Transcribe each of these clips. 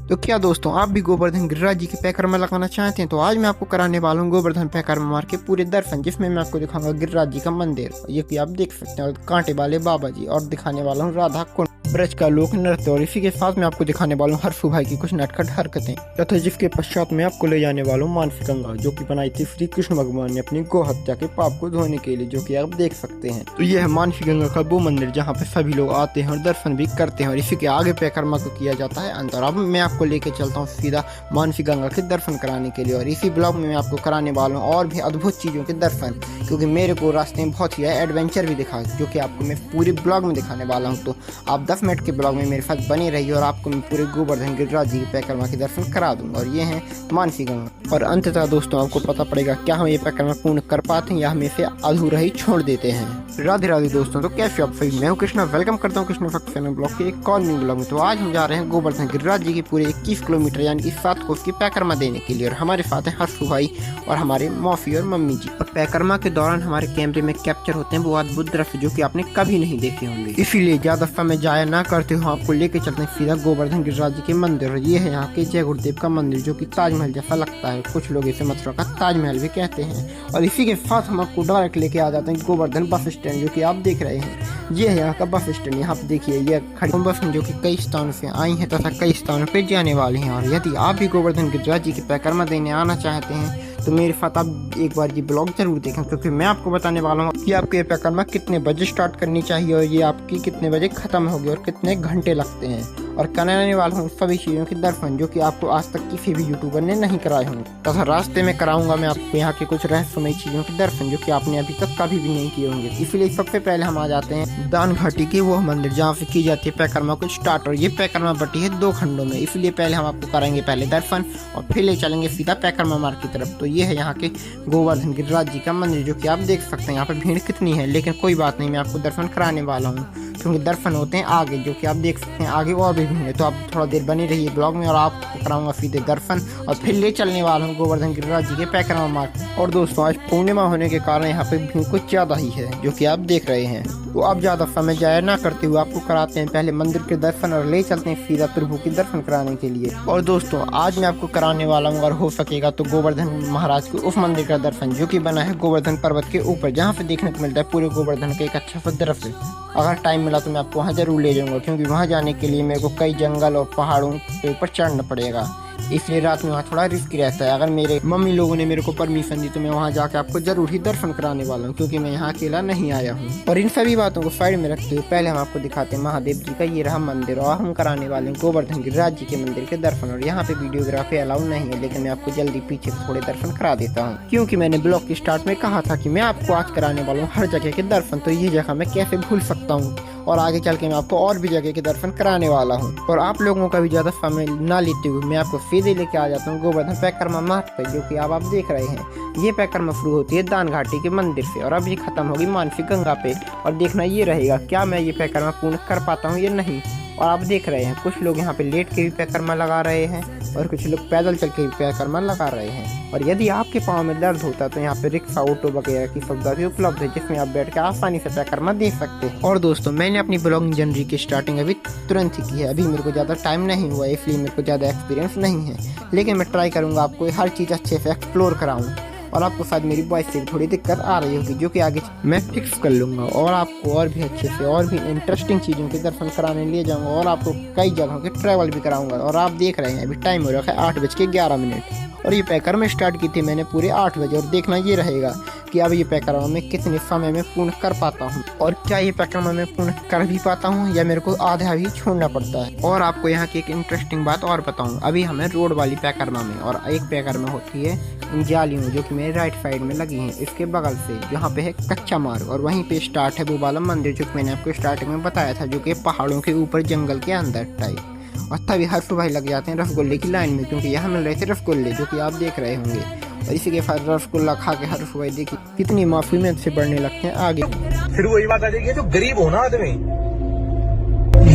तो क्या दोस्तों आप भी गोवर्धन गिरिराज जी के पैकर में लगाना चाहते हैं तो आज मैं आपको कराने वाला हूँ गोवर्धन पैकर में मार के पूरे दर्शन, जिसमें मैं आपको दिखाऊंगा गिरिराज जी का मंदिर, ये कि आप देख सकते हैं, और कांटे वाले बाबा जी, और दिखाने वाला हूँ राधा कुंड, ब्रज का लोक नृत्य, और इसी के साथ मैं आपको दिखाने वाला हूँ हर्षू भाई की कुछ नटखट हरकतें, तथा जिसके पश्चात मैं आपको ले जाने वाला हूँ मानसी गंगा, जो कि बनाई थी श्री कृष्ण भगवान ने अपनी गौ हत्या के पाप को धोने के लिए, जो कि आप देख सकते हैं। तो यह है मानसी गंगा का वो मंदिर जहाँ पे सभी लोग आते हैं और दर्शन भी करते हैं, और इसी के आगे पैकर्मा को किया जाता है अंतर। अब मैं आपको लेके चलता हूँ सीधा मानसी गंगा के दर्शन कराने के लिए, और इसी ब्लॉग में मैं आपको कराने वाला हूँ और भी अद्भुत चीज़ों के दर्शन, क्योंकि मेरे को रास्ते में बहुत ही एडवेंचर भी दिखा, जो कि आपको मैं पूरी ब्लॉग में दिखाने वाला हूँ। तो आप 10 मिनट के ब्लॉग में मेरे साथ बने रहिए और आपको मैं पूरे गोवर्धन गिरिराज जी के पैकर्मा के दर्शन करा दूंगा, और ये है मानसी गंगा। और अंततः दोस्तों आपको पता पड़ेगा क्या हम ये पैकर्मा पूर्ण कर पाते हैं या हम इसे अधूरा ही छोड़ देते हैं। राधे राधे दोस्तों, तो कैसे आप सही, मैं हूँ कृष्णा, वेलकम करता हूँ कृष्णा फक्त चैनल ब्लॉग के एक और न्यू ब्लॉग में। तो आज हम जा रहे हैं गोवर्धन गिरिराज जी की पूरे 21 किलोमीटर यानी कि 7 कोस की पैकर्मा देने के लिए, और हमारे साथ है हर्षू भाई और हमारे मौसी और मम्मी जी। और पैकर्मा के दौरान हमारे कैमरे में कैप्चर होते हैं वो अद्भुत दृश्य जो कि आपने कभी नहीं देखे होंगे, इसीलिए ज्यादा समय जाया ना करते हुए आपको लेके चलते हैं सीधा गोवर्धन गिरिराज जी के मंदिर। ये है यहाँ के जय गुरुदेव का मंदिर, जो कि ताजमहल जैसा लगता है, कुछ लोग इसे मथुरा का ताजमहल भी कहते हैं। और इसी के साथ हम आपको डायरेक्ट लेके आ जाते हैं गोवर्धन बस स्टैंड, जो कि आप देख रहे हैं। ये है यहाँ का बस स्टैंड, यहाँ पे देखिए ये खड़ी बस जो कि कई स्थानों से आई है तथा कई स्थानों पे जाने वाली हैं। और यदि आप भी गोवर्धन गिरिराज जी के पैकर्मा देने आना चाहते हैं तो मेरे साथ आप एक बार ये ब्लॉग जरूर देखें, क्योंकि मैं आपको बताने वाला हूँ कि आपको ये पैकर्मा कितने बजे स्टार्ट करनी चाहिए और ये आपकी कितने बजे खत्म होगी और कितने घंटे लगते हैं, और कराने वाला हूँ सभी चीज़ों के दर्शन जो कि आपको आज तक किसी भी यूट्यूबर ने नहीं कराए होंगे, तथा रास्ते में कराऊंगा मैं आपको यहाँ के कुछ रहस्यमय चीज़ों के दर्शन जो कि आपने अभी तक कभी भी नहीं किए होंगे। इसलिए सबसे पहले हम आ जाते हैं दान घाटी के वो मंदिर जहाँ से की जाती है पैकर्मा को स्टार्ट, और ये पैकर्मा बटी है 2 खंडों में, इसलिए पहले हम आपको कराएंगे पहले दर्शन और फिर ले चलेंगे सीधा पैकर्मा मार्ग की तरफ। तो ये है यहाँ के गोवर्धन गिरिराज जी का मंदिर, जो कि आप देख सकते हैं यहाँ पे भीड़ कितनी है, लेकिन कोई बात नहीं, मैं आपको दर्शन कराने वाला हूँ, क्योंकि दर्शन होते हैं आगे, जो कि आप देख सकते हैं आगे और भी भीड़ है। तो आप थोड़ा देर बनी रहिए ब्लॉग में और आपको कराऊंगा सीधे दर्शन, और फिर ले चलने वाला हूँ गोवर्धन गिरिराज जी के पैकर्मा मार्ग। और दोस्तों आज पूर्णिमा होने के कारण यहाँ पे भीड़ कुछ ज्यादा ही है, जो कि आप देख रहे हैं। तो अब ज्यादा समय जाया ना करते हुए आपको कराते हैं पहले मंदिर के दर्शन और ले चलते हैं सीधा प्रभु के दर्शन कराने के लिए। और दोस्तों आज मैं आपको कराने वाला हूँ, और हो सकेगा तो गोवर्धन महाराज के उस मंदिर का दर्शन जो कि बना है गोवर्धन पर्वत के ऊपर, जहाँ से देखने को मिलता है पूरे गोवर्धन का एक अच्छा सा दृश्य। अगर टाइम मिला तो मैं आपको वहाँ जरूर ले जाऊंगा, क्योंकि वहाँ जाने के लिए मेरे को कई जंगल और पहाड़ों के ऊपर चढ़ना पड़ेगा, इसलिए रात में वहाँ थोड़ा रिस्क रहता है। अगर मेरे मम्मी लोगों ने मेरे को परमिशन दी तो मैं वहाँ जाकर आपको जरूर ही दर्शन कराने वाला हूँ, क्योंकि मैं यहाँ अकेला नहीं आया हूँ। और इन सभी बातों को साइड में रखते हुए पहले हम आपको दिखाते हैं महादेव जी का ये रहा मंदिर, और हम कराने वाले हैं गोवर्धन गिरिराज जी के मंदिर के दर्शन। और यहाँ पे वीडियोग्राफी अलाउ नहीं है, लेकिन मैं आपको जल्दी पीछे से थोड़े दर्शन करा देता हूँ, क्योंकि मैंने ब्लॉग के स्टार्ट में कहा था कि मैं आपको आज कराने वाला हूँ हर जगह के दर्शन, तो ये जगह मैं कैसे भूल सकता हूँ, और आगे चल के मैं आपको और भी जगह के दर्शन कराने वाला हूँ। और आप लोगों का भी ज्यादा समय ना लेते हुए मैं आपको सीधे लेके आ जाता हूँ गोवर्धन पैकर्मा मार्ग पे, जो कि आप देख रहे हैं। ये पैकर्मा शुरू होती है दान घाटी के मंदिर से, और अब ये खत्म होगी मानसी गंगा पे, और देखना ये रहेगा क्या मैं ये पैकर्मा पूर्ण कर पाता हूँ या नहीं। और आप देख रहे हैं कुछ लोग यहाँ पे लेट के भी पैकर्मा लगा रहे हैं और कुछ लोग पैदल चल के भी पैकर्मा लगा रहे हैं। और यदि आपके पाँव में दर्द होता है तो यहाँ पे रिक्शा, ऑटो वगैरह की सुविधा भी उपलब्ध है, जिसमें आप बैठ के आसानी से पैकर्मा दे सकते हैं। और दोस्तों मैंने अपनी ब्लॉगिंग जर्नी की स्टार्टिंग अभी तुरंत ही की है, अभी मेरे को ज़्यादा टाइम नहीं हुआ है, इसलिए मेरे को ज़्यादा एक्सपीरियंस नहीं है, लेकिन मैं ट्राई करूँगा आपको हर चीज़ अच्छे से एक्सप्लोर कराऊँ। और आपको शायद मेरी वॉइस से थोड़ी दिक्कत आ रही होगी, जो कि आगे मैं फिक्स कर लूँगा, और आपको और भी अच्छे से और भी इंटरेस्टिंग चीज़ों के दर्शन कराने ले जाऊँगा, और आपको कई जगहों के ट्रैवल भी कराऊँगा। और आप देख रहे हैं अभी टाइम हो रखा है 8:11, और ये पैकर्मा स्टार्ट की थी मैंने पूरे 8 बजे, और देखना ये रहेगा कि अब ये पैकर्मा मैं कितने समय में पूर्ण कर पाता हूँ, और क्या ये पैकर्मा मैं पूर्ण कर भी पाता हूँ या मेरे को आधा भी छोड़ना पड़ता है। और आपको यहाँ की एक इंटरेस्टिंग बात और बताऊँ, अभी हमें रोड वाली पैकर्मा में, और एक पैकर्मा होती है इन जालियों जो कि मेरे राइट साइड में लगी हैं, इसके बगल से जहाँ पे है कच्चा मार्ग, और वहीं पे स्टार्ट है वो वाला मंदिर जो मैंने आपको स्टार्टिंग में बताया था, जो कि पहाड़ों के ऊपर जंगल के अंदर टाइप। और तभी हर्षू भाई लग जाते हैं रसगुल्ले की लाइन में, क्योंकि यहाँ मिल रहे थे रसगुल्ले जो कि आप देख रहे होंगे। और इसी के साथ रसगुल्ला खा के हर्षू भाई देखिए कितनी मासूमियत से बढ़ने लगते हैं आगे। फिर वही बात आ जाएगी, जो गरीब हो ना आदमी,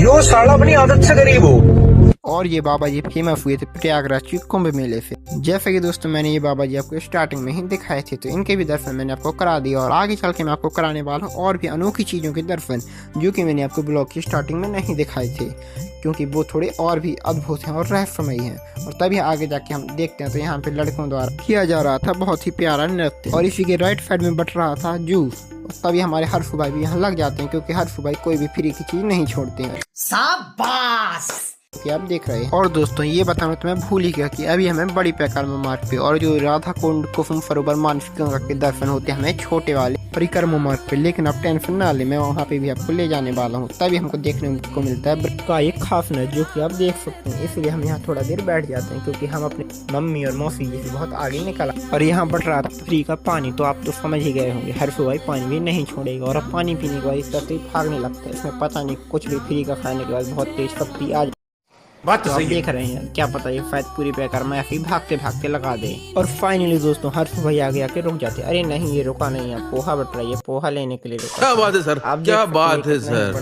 यो साला अपनी आदत से गरीब हो, और ये बाबा जी फेमस हुए थे प्रयागराज की कुंभ मेले से। जैसे कि दोस्तों मैंने ये बाबा जी आपको स्टार्टिंग में ही दिखाए थे, तो इनके भी दर्शन मैंने आपको करा दिया और आगे चल के मैं आपको कराने वाला हूँ और भी अनोखी चीज़ों के दर्शन, जो कि मैंने आपको ब्लॉग की स्टार्टिंग में नहीं दिखाए थे, क्योंकि वो थोड़े और भी अद्भुत हैं और रहस्यमयी हैं। और तभी आगे जाके हम देखते हैं तो यहाँ पे लड़कों द्वारा किया जा रहा था बहुत ही प्यारा नृत्य, और इसी के राइट साइड में बट रहा था जूस। तभी हमारे हर्षू भाई भी यहाँ लग जाते हैं, क्योंकि हर्षू भाई कोई भी फ्री की चीज नहीं छोड़ते हैं। शाबाश! कि आप देख रहे हैं। और दोस्तों ये बताना तो मैं भूल ही गया कि अभी हमें बड़ी परिक्रमा मार्ग पे और जो राधा कुंड कुसुम सरोवर मानसी गंगा के दर्शन होते हैं हमें छोटे वाले परिक्रमा मार्ग पे। लेकिन आप टेंशन ना ले, मैं वहाँ पे भी आपको ले जाने वाला हूँ। तभी हमको देखने को मिलता है का एक खास नज़र, जो कि आप देख सकते हैं। इसलिए हम यहाँ थोड़ा देर बैठ जाते हैं, क्योंकि हम अपने मम्मी और मौसी जी से बहुत आगे निकला। और यहाँ बढ़ रहा था फ्री का पानी, तो आप तो समझ ही गए होंगे हर्षू भाई पानी भी नहीं छोड़ेगा। और अब पानी पीने के बाद इस तरह से भागने लगता है। इसमें पता नहीं कुछ भी फ्री का खाने के बाद बहुत तेज शक्ति आ बात तो सही देख रहे हैं, क्या पता ये शायद पूरी परिक्रमा ऐसे ही भागते भागते लगा दे। और फाइनली दोस्तों हर्षू भाई आगे आके रुक जाते। अरे नहीं, ये रुका नहीं है, पोहा बट रहा है, ये पोहा लेने के लिए रुका। क्या बात है सर, आप क्या बात है सर,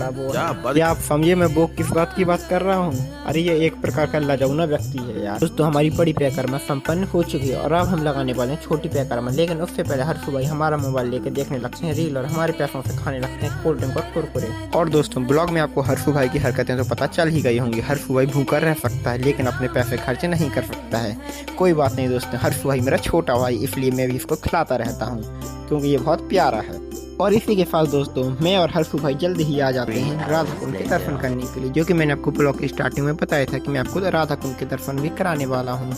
क्या आप समझे मैं वो किस बात की बात कर रहा हूँ? अरे ये एक प्रकार का लाजवाब व्यक्ति है यार। दोस्तों हमारी बड़ी परिक्रमा संपन्न हो चुकी है और अब हम लगाने वाले हैं छोटी परिक्रमा। लेकिन उससे पहले हर्षू भाई हमारा मोबाइल लेके देखने लगते हैं रील और हमारे पैसों से खाने लगते हैं कोल्ड ड्रिंक और कुरकुरे। और दोस्तों ब्लॉग में आपको हर्षू भाई की हरकतें तो पता चल ही गई होंगी। हर्षू भाई भूखा रह सकता है लेकिन अपने पैसे खर्च नहीं कर सकता है। कोई बात नहीं दोस्तों, हर्षू भाई मेरा छोटा भाई, इसलिए मैं भी इसको खिलाता रहता हूँ, क्योंकि ये बहुत प्यारा है। और इसी के साथ दोस्तों मैं और हर्षू भाई जल्द ही आ जाते हैं राधा कुंड के दर्शन करने के लिए, जो कि मैंने आपको ब्लॉग की स्टार्टिंग में बताया था कि मैं आपको राधा कुंड के दर्शन भी कराने वाला हूँ।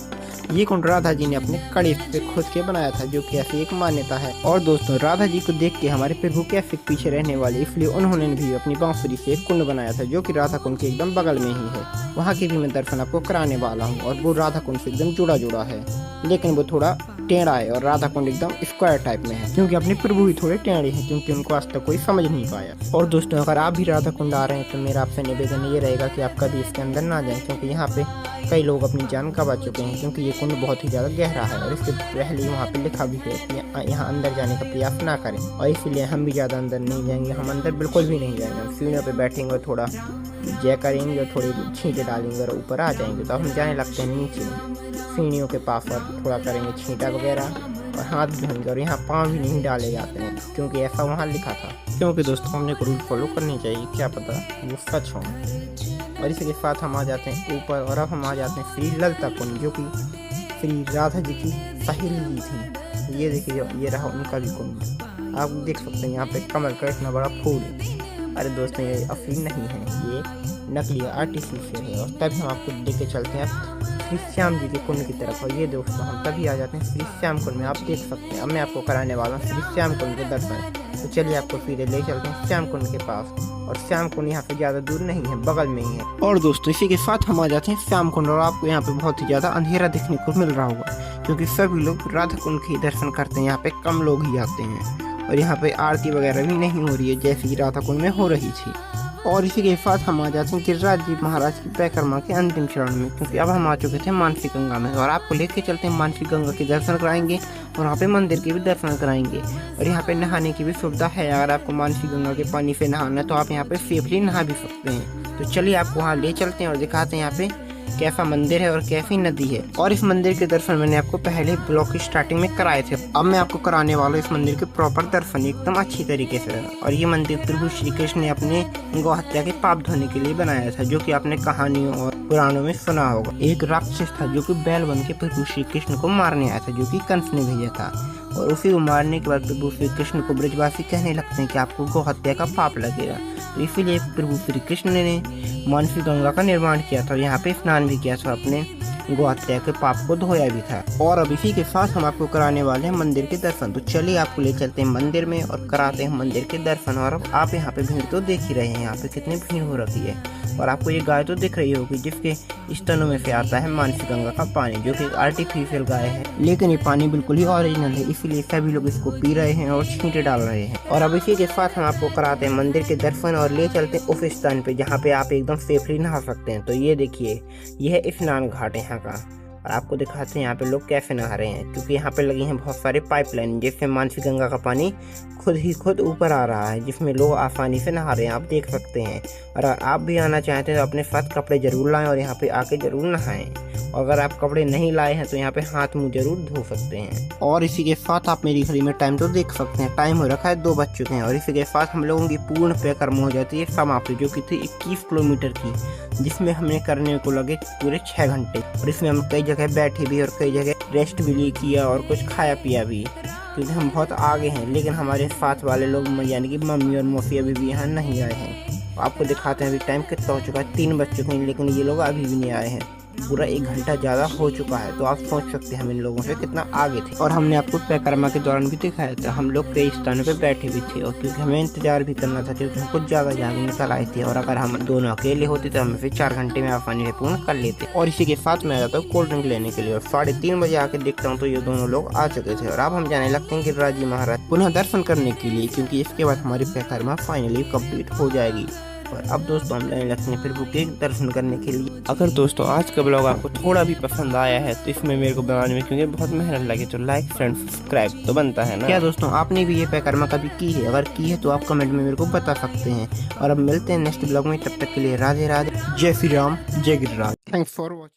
ये कुंड राधा जी ने अपने कड़े पे खुद के बनाया था, जो कि ऐसी एक मान्यता है। और दोस्तों राधा जी को देख के हमारे प्रभु कैसे पीछे रहने वाले, इसलिए उन्होंने भी अपनी बांसुरी से एक कुंड बनाया था, जो कि राधा कुंड के एकदम बगल में ही है। वहाँ के भी मैं दर्शन आपको कराने वाला हूँ। और वो राधा कुंड से एकदम जुड़ा जुड़ा है, लेकिन वो थोड़ा टेढ़ा है और राधा कुंड एकदम स्क्वायर टाइप में है, क्योंकि अपने प्रभु भी थोड़े टेढ़े हैं, क्योंकि उनको आज तक कोई समझ नहीं पाया। और दोस्तों अगर आप भी राधा कुंड आ रहे हैं तो मेरा आपसे निवेदन ये रहेगा कि आप कभी इसके अंदर ना जाएं, क्योंकि यहाँ पे कई लोग अपनी जान गंवा चुके हैं, क्योंकि ये कुंड बहुत ही ज़्यादा गहरा है। और इससे पहले ही वहाँ पे लिखा भी है कि यहाँ अंदर जाने का प्रयास ना करें, और इसीलिए हम भी ज़्यादा अंदर नहीं जाएंगे। हम अंदर बिल्कुल भी नहीं जाएंगे। हम सीढ़ियों पे बैठेंगे और थोड़ा जय करेंगे और थोड़ी छींटे डालेंगे और ऊपर आ जाएंगे। तो हम जाने लगते हैं नीचे सीढ़ियों के पास और थोड़ा करेंगे छींटा वगैरह और हाथ धोएंगे। और यहाँ पाँव भी नहीं डाले जाते हैं, क्योंकि ऐसा वहाँ लिखा था। क्योंकि दोस्तों हमने को रूल फॉलो करनी चाहिए, क्या पता वो सच हो। और इसी के साथ हम आ जाते हैं ऊपर, और अब हम आ जाते हैं श्री ललिता कुंड, जो कि श्री राधा जी की सहेली थी। ये देखिए ये रहा उनका भी कुंड, आप देख सकते हैं। यहाँ पे कमल का इतना बड़ा फूल। अरे दोस्तों ये असली नहीं है, ये नकली आर्टिफिशियल है। और तभी हम आपको लेके चलते हैं श्री श्याम जी के कुंड की तरफ। और ये दोस्तों हम तभी आ जाते हैं श्री श्याम कुंड में, आप देख सकते हैं। अब मैं आपको कराने वाला हूँ श्री श्याम कुंड के दर्शन। तो चलिए आपको सीधे ले चलते हैं श्याम कुंड के पास। और श्याम कुंड यहाँ से ज़्यादा दूर नहीं है, बगल में ही है। और दोस्तों इसी के साथ हम आ जाते हैं श्याम कुंड। और आपको यहाँ पे बहुत ही ज़्यादा अंधेरा देखने को मिल रहा होगा, क्योंकि सभी लोग राधा कुंड के दर्शन करते हैं। यहाँ पे कम लोग ही आते हैं और यहाँ पे आरती वगैरह भी नहीं हो रही है, जैसे ही राधा कुंड में हो रही थी। और इसी के साथ हम आ जाते हैं गिरिराज जी महाराज की परिक्रमा के अंतिम चरण में, क्योंकि अब हम आ चुके थे मानसी गंगा में। और आपको लेके चलते हैं मानसी गंगा के दर्शन कराएंगे और वहाँ पे मंदिर के भी दर्शन कराएंगे। और यहाँ पे नहाने की भी सुविधा है। अगर आपको मानसी गंगा के पानी से नहाना है तो आप यहाँ पे सेफली नहा भी सकते हैं। तो चलिए आपको वहाँ ले चलते हैं और दिखाते हैं यहाँ पे कैसा मंदिर है और कैसी नदी है। और इस मंदिर के दर्शन मैंने आपको पहले ब्लॉग की स्टार्टिंग में कराए थे। अब मैं आपको कराने वाला हूँ इस मंदिर के प्रॉपर दर्शन एकदम अच्छी तरीके से। और ये मंदिर प्रभु श्री कृष्ण ने अपने गौ हत्या के पाप धोने के लिए बनाया था, जो कि आपने कहानियों और पुराणों में सुना होगा। एक राक्षस था जो कि बैल बन के प्रभु श्री कृष्ण को मारने आया था, जो कि कंस ने भेजा था। और उसी को मारने के बाद प्रभु श्री कृष्ण को ब्रजवासी कहने लगते हैं कि आपको गौ हत्या का पाप लगेगा। तो इसीलिए प्रभु श्री कृष्ण ने मानसी गंगा का निर्माण किया था, यहाँ पे स्नान भी किया था, अपने गौ हत्या के पाप को धोया भी था। और अब इसी के साथ हम आपको कराने वाले हैं मंदिर के दर्शन। तो चलिए आपको ले चलते हैं मंदिर में और कराते हैं मंदिर के दर्शन। और अब आप यहाँ पे भीड़ तो देख ही रहे हैं, यहाँ पे कितनी भीड़ हो रखी है। और आपको ये गाय तो दिख रही होगी, जिसके स्तनों में से आता है मानसी गंगा का पानी, जो कि आर्टिफिशियल गाय है, लेकिन ये पानी बिल्कुल ही ओरिजिनल है। इसलिए सभी लोग इसको पी रहे हैं और छींटे डाल रहे हैं। और अब इसी के साथ हम आपको कराते हैं मंदिर के दर्शन और ले चलते हैं उस स्थान पे जहाँ पे आप एकदम सेफली नहा सकते हैं। तो ये देखिए, यह है स्नान घाट यहाँ का। और आपको दिखाते हैं यहाँ पे लोग कैसे नहा रहे हैं, क्योंकि यहाँ पे लगी हैं बहुत सारे पाइपलाइन जिससे मानसी गंगा का पानी खुद ऊपर आ रहा है, जिसमें लोग आसानी से नहा रहे हैं, आप देख सकते हैं। और आप भी आना चाहते हैं तो अपने साथ कपड़े जरूर लाएं और यहाँ पे आके जरूर नहाएं। और अगर आप कपड़े नहीं लाए हैं तो यहाँ पे हाथ मुंह जरूर धो सकते हैं। और इसी के साथ आप मेरी घड़ी में टाइम तो देख सकते हैं, टाइम हो रखा है 2 बज चुके हैं। और इसी के साथ हम लोगों की पूर्ण परिक्रमा हो जाती है समाप्ति, जो कि थी 21 किलोमीटर की, जिसमें हमें करने को लगे पूरे 6 घंटे। और इसमें हम कई जगह बैठे भी और कई जगह रेस्ट भी किया और कुछ खाया पिया भी, क्योंकि हम बहुत आगे हैं। लेकिन हमारे साथ वाले लोग यानी कि मम्मी और मौसी अभी भी यहाँ नहीं आए हैं। आपको दिखाते हैं अभी टाइम कितना हो चुका है, 3 बज चुके हैं, लेकिन ये लोग अभी भी नहीं आए हैं। पूरा 1 घंटा ज़्यादा हो चुका है, तो आप सोच सकते हैं हम इन लोगों से कितना आगे थे। और हमने आपको परिक्रमा के दौरान भी दिखाया था, हम लोग कई स्थानों पे बैठे भी थे, और क्योंकि हमें इंतजार भी करना था, क्योंकि हम कुछ ज़्यादा आगे निकल आए थे। और अगर हम दोनों अकेले होते तो हम फिर 4 घंटे में आसानी से पूर्ण कर लेते। और इसी के साथ मैं आ जाता हूँ कोल्ड ड्रिंक लेने के लिए, और 3:30 बजे आके देखता हूँ तो ये दोनों लोग आ चुके थे। और अब हम जाने लगते हैं गिरिराज जी महाराज पुनः दर्शन करने के लिए, क्योंकि इसके बाद हमारी परिक्रमा फाइनली कंप्लीट हो जाएगी। और अब दोस्तों हम जाने लगते हैं फिर के दर्शन करने के लिए। अगर दोस्तों आज का ब्लॉग आपको थोड़ा भी पसंद आया है तो इसमें मेरे को बनाने में क्योंकि बहुत मेहनत लगी, तो लाइक फ्रेंड सब्सक्राइब तो बनता है ना। क्या दोस्तों आपने भी ये परिक्रमा कभी की है? अगर की है तो आप कमेंट में मेरे को बता सकते हैं। और अब मिलते हैं नेक्स्ट ब्लॉग में, तब तक के लिए राधे राधे, जय श्री राम, जय गिरिराज। Thanks for watching.